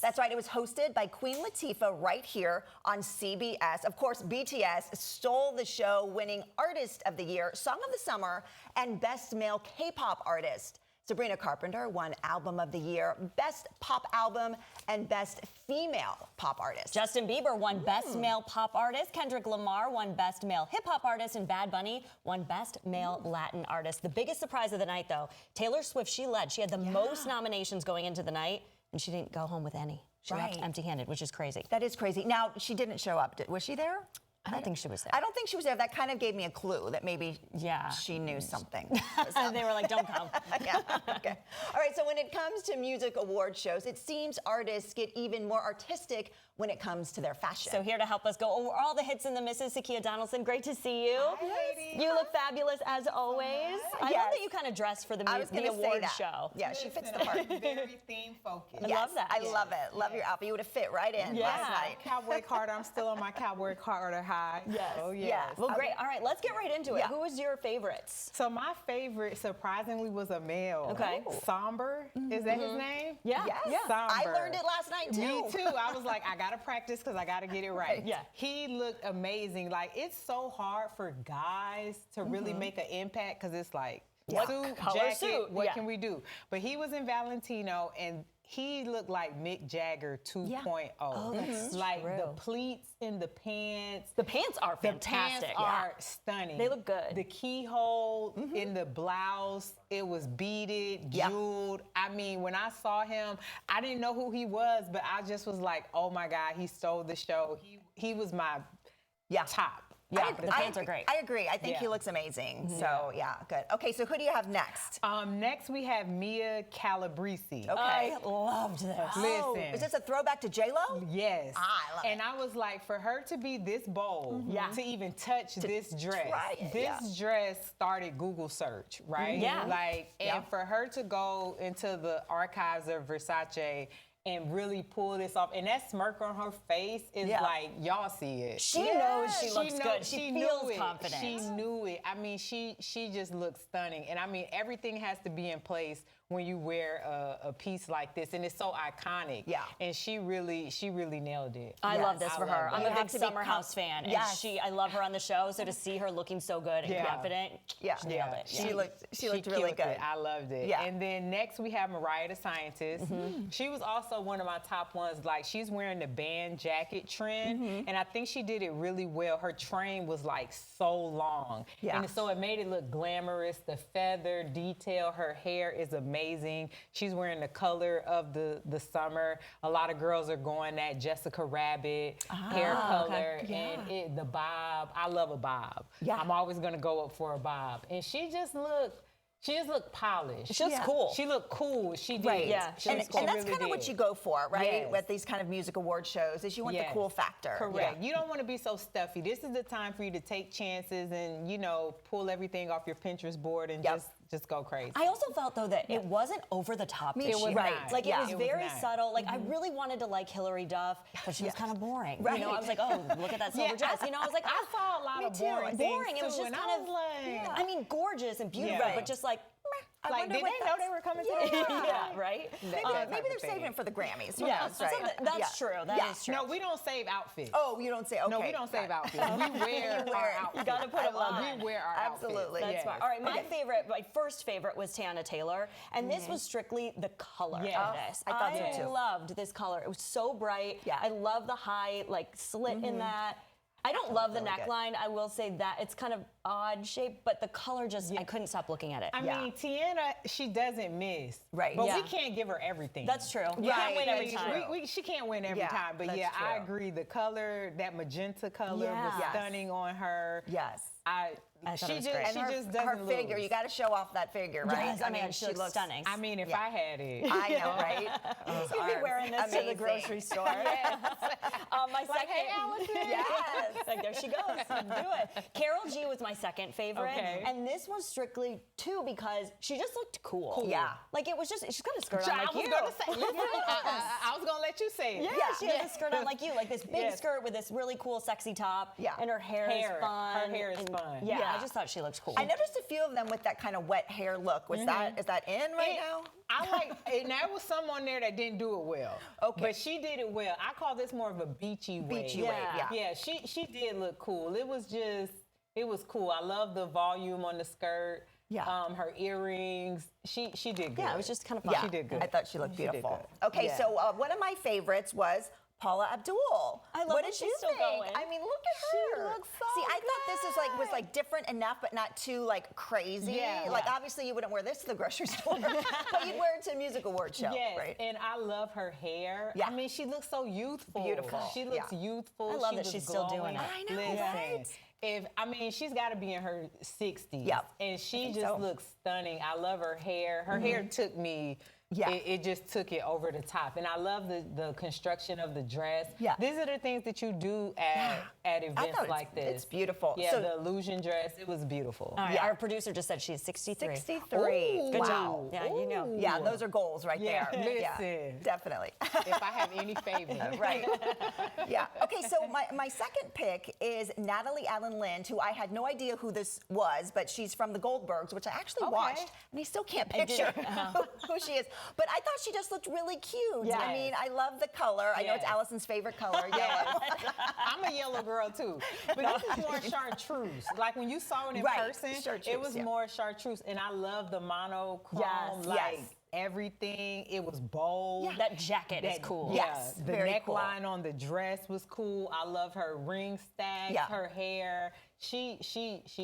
That's right. It was hosted by Queen Latifah right here on CBS. Of course, BTS stole the show, winning Artist of the Year, Song of the Summer, and Best Male K-pop Artist. Sabrina Carpenter won Album of the Year, Best Pop Album, and Best Female Pop Artist. Justin Bieber won Best Male Pop Artist. Kendrick Lamar won Best Male Hip Hop Artist. And Bad Bunny won Best Male Latin Artist. The biggest surprise of the night, though, Taylor Swift, she led. She had the most nominations going into the night, and she didn't go home with any. She left empty-handed, which is crazy. That is crazy. Now, she didn't show up. Was she there? I don't think she was there. I don't think she was there. That kind of gave me a clue that maybe she knew something. They were like, don't come. Okay. All right, so when it comes to music award shows, it seems artists get even more artistic when it comes to their fashion. So here to help us go over all the hits and the misses, Sakeya Donaldson, great to see you. Hi, ladies. You look fabulous as always. I love that you kind of dressed for the award show. Yeah, she fits the part. Very theme focused. I love that. I love it. Love your outfit. You would have fit right in last night. Cowboy Carter. I'm still on my Cowboy Carter high. Yes. Oh, yes. Yes. Well, great. All right, let's get right into it. Who was your favorites? So my favorite, surprisingly, was a male. Okay. Somber. Is that his name? Yeah. Yes. Yeah. I learned it last night, too. Me too. I was like, I got to practice because I got to get it right. Yeah. He looked amazing. Like, it's so hard for guys to really make an impact because it's like, suit, Color jacket, suit. what can we do? But he was in Valentino, and he looked like Mick Jagger 2.0. Oh, that's like true. the pleats in the pants. The pants are The fantastic. pants are stunning. They look good. The keyhole in the blouse, it was beaded, jeweled. I mean, when I saw him, I didn't know who he was, but I just was like, oh my God, he stole the show. He was my top. Yeah, the pants are great. I agree. I think he looks amazing. So, good. Okay, so who do you have next? Next, we have Mia Calabrese. Okay. I loved this. Listen. Is this a throwback to J-Lo? Yes. I love it. And I was like, for her to be this bold, to even touch this dress, try it, this dress started Google search, right? Yeah. Like, and for her to go into the archives of Versace and really pull this off, and that smirk on her face is like, y'all see it. She knows she looks good. She feels confident. She knew it. I mean, she just looks stunning. And I mean, everything has to be in place when you wear a piece like this, and it's so iconic. Yeah. And she really nailed it. I love this for her. I'm a big to be Summer House fan, and I love her on the show. So to see her looking so good and confident, she nailed it. She looked really good. I loved it. Yeah. And then next we have Mariah the Scientist. She was also one of my top ones. Like, she's wearing the band jacket trend, and I think she did it really well. Her train was like so long, and so it made it look glamorous. The feather detail, her hair is amazing. She's wearing the color of the summer. A lot of girls are going that Jessica Rabbit hair color, and the bob. I love a bob. Yeah. I'm always gonna go up for a bob, and she just looked polished. She looks cool. She looked cool. She did. Right. Yeah, And that's kind of what you go for, right? Yes. With these kind of music award shows, is you want the cool factor. Correct. You don't want to be so stuffy. This is the time for you to take chances and, pull everything off your Pinterest board and just go crazy. I also felt, though, that it wasn't over the top. It was right. Like, it was very not. subtle. Like, I really wanted to like Hillary Duff, but she was kind of boring. Right. I was like, oh, look at that silver dress. I was like, I saw a lot of boring things, It was too, just and kind I of, was like, I mean, gorgeous and beautiful, but just like, did they know they were coming to the yeah, right? Maybe they're saving it for the Grammys. Who knows, right? That's true. That is true. No, we don't save outfits. Oh, you don't say, okay. No, we don't save outfits. We wear our outfits. You got to put them on. We wear our Absolutely. outfits. That's smart. All right, my first favorite was Tiana Taylor, and this was strictly the color of this. I thought so, too. I loved this color. It was so bright. Yeah. I love the high slit in that. I don't love the neckline. I will say that it's kind of odd shape, but the color I couldn't stop looking at it. I mean, Tiana, she doesn't miss. Right. But we can't give her everything. That's true. You Right. can't win every time. She can't win every time. But that's I true. agree. The color, that magenta color was stunning on her. Yes. She just doesn't her lose. figure, you got to show off that figure, right? Yes, I mean, she looks stunning. I mean, if I had it. I know, right? You'd be wearing this to the grocery store. My second. Hey, Allison. Yes. Like, there she goes. Do it. Carol G was my second favorite. Okay. And this was strictly, too, because she just looked cool. Yeah. Like, it was just, she's got a skirt on like you. I was going to let you say it. Yeah, she has a skirt on like you. Like this big skirt with this really cool, sexy top. Yeah. And her hair is fun. Her hair is fun. Yeah. I just thought she looked cool. I noticed a few of them with that kind of wet hair look. Was is that in right now? I like, and there was some on there that didn't do it well. Okay. But she did it well. I call this more of a beachy wave. Beachy wave, yeah. Yeah, she did look cool. It was cool. I love the volume on the skirt. Yeah. Her earrings. She did good. Yeah, it was just kind of fun. Yeah, She did good. I thought she looked She did beautiful. good. Okay, Yeah. so one of my favorites was Paula Abdul. I love what that did she's you still think? going. I mean, look at She her. looks so See, I thought this was good. different enough, but not too crazy. Yeah. Like obviously you wouldn't wear this to the grocery store, but you'd wear it to a music award show, Yes, right? and I love her hair. Yeah. I mean, she looks so youthful. Beautiful. She looks Yeah. youthful. I love She that was she's still doing glowing. it. I know, Listen, right? she's got to be in her 60s. Yep. And she think just so. looks stunning. I love her hair. Her hair took me. Yeah. It just took it over the top. And I love the construction of the dress. Yeah. These are the things that you do at events thought like this. it's beautiful. Yeah, So- the illusion dress, it was beautiful. All right, Yeah. our producer just said she's 63. 63. Ooh, Good wow. job. Yeah, you know. Yeah, those are goals right Yeah, there. Yeah, listen. definitely. If I have any favor. Right. Yeah. Okay, so my second pick is Natalie Allen Lind, who I had no idea who this was, but she's from the Goldbergs, which I actually Okay. watched, and I still can't did. picture who she is. But I thought she just looked really cute. Yes. I mean, I love the color. I know it's Yes. Allison's favorite color, yellow. I'm a yellow girl too, but this is more chartreuse. Like when you saw it in Right, person, chartreuse, it was yeah. more chartreuse, and I love the monochrome, Yes, like yes. everything. It was bold. Yeah. That jacket is cool. Yeah, Yes, the very cool. neckline on the dress was cool. I love her ring stacks, Yeah. her hair. She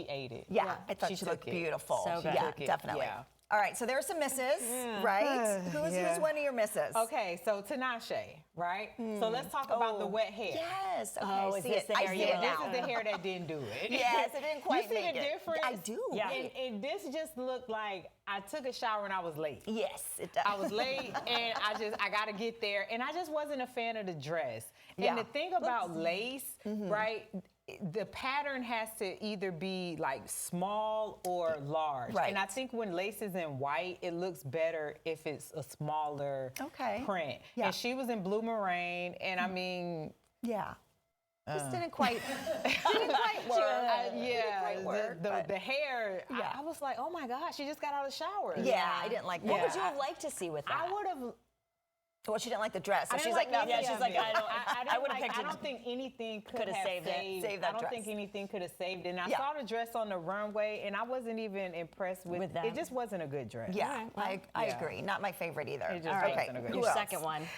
ate it. Yeah, I thought she took looked it. beautiful. So good. Yeah, Took it, definitely. yeah. All right, so there are some misses, right? Who's Yeah. one of your misses? Okay, so Tinashe, right? So let's talk about the wet hair. Yes. Okay, Oh, is see this it. the I hair see you it love? This now. is the hair that didn't do it. Yes, it didn't quite You see make the it. difference? I do. Yeah. And this just looked like I took a shower and I was late. Yes, it does. I was late and I gotta get there, and I just wasn't a fan of the dress. Yeah. And the thing about lace, right? The pattern has to either be like small or large. Right. And I think when lace is in white, it looks better if it's a smaller print. Yeah. And she was in blue moraine, and I mean, Yeah. Just didn't quite work. yeah, work, the hair, Yeah. I was like, oh my gosh, she just got out of the shower. Yeah, I didn't like that. What would you have liked to see with that? I would have. Well, she didn't like the dress, so I she's didn't like, no. any yeah, of she's it. like, I don't- didn't I would've picked I it- don't think anything could Could've have saved it. Saved that I don't dress. think anything could have saved it. And I Yeah. saw the dress on the runway, and I wasn't even impressed with that. It just wasn't a good dress. Yeah, All right, I yeah. agree. Not my favorite either. It just All right, wasn't a good who your else? second one.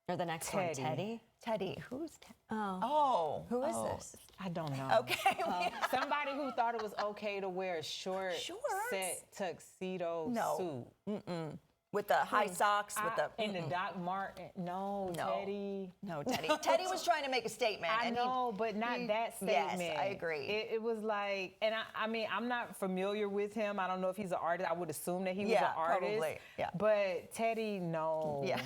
Or the next one, Teddy. Teddy. Teddy, who's Teddy? Oh. Oh. Who is oh. this? I don't know. Okay. Somebody who thought it was okay to wear a short Shorts? set tuxedo No. suit. With the high socks, with the. and the Doc Martin. No, No. Teddy. No, Teddy. Teddy was trying to make a statement. I and know, but not that statement. Yes, I agree. It was like, and I mean, I'm not familiar with him. I don't know if he's an artist. I would assume that he was Yeah, an artist. probably, yeah. But Teddy, no. Yeah.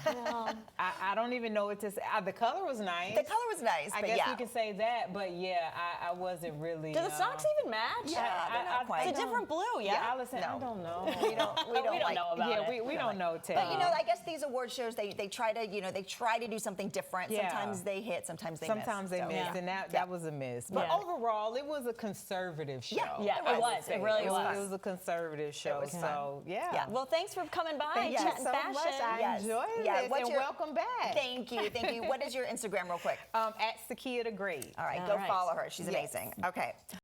I don't even know what to say. The color was nice. The color was nice, I but guess yeah. you can say that, but yeah, I wasn't really. Do the socks even match? Yeah, they're not quite. It's a different blue, yeah? Yeah, Allison, I No. don't know. We don't We don't like, know about yeah, it. we don't know Teddy. But you know, I guess these award shows they try to do something different. Yeah. Sometimes they hit, sometimes they miss. Sometimes they So, missed, yeah. and that was a miss. But Yeah. overall, it was a conservative show. Yeah, it was. It really was. It was a conservative show. was fun. So yeah. Yeah. Well, thanks for coming by. Thank you Chatting so fashion. much. I Yes. enjoyed Yeah, this, what's and your- welcome back. Thank you, thank you. What is your Instagram, real quick? At Sakeya the Great. All right, All go right. follow her. She's Yes. amazing. Okay.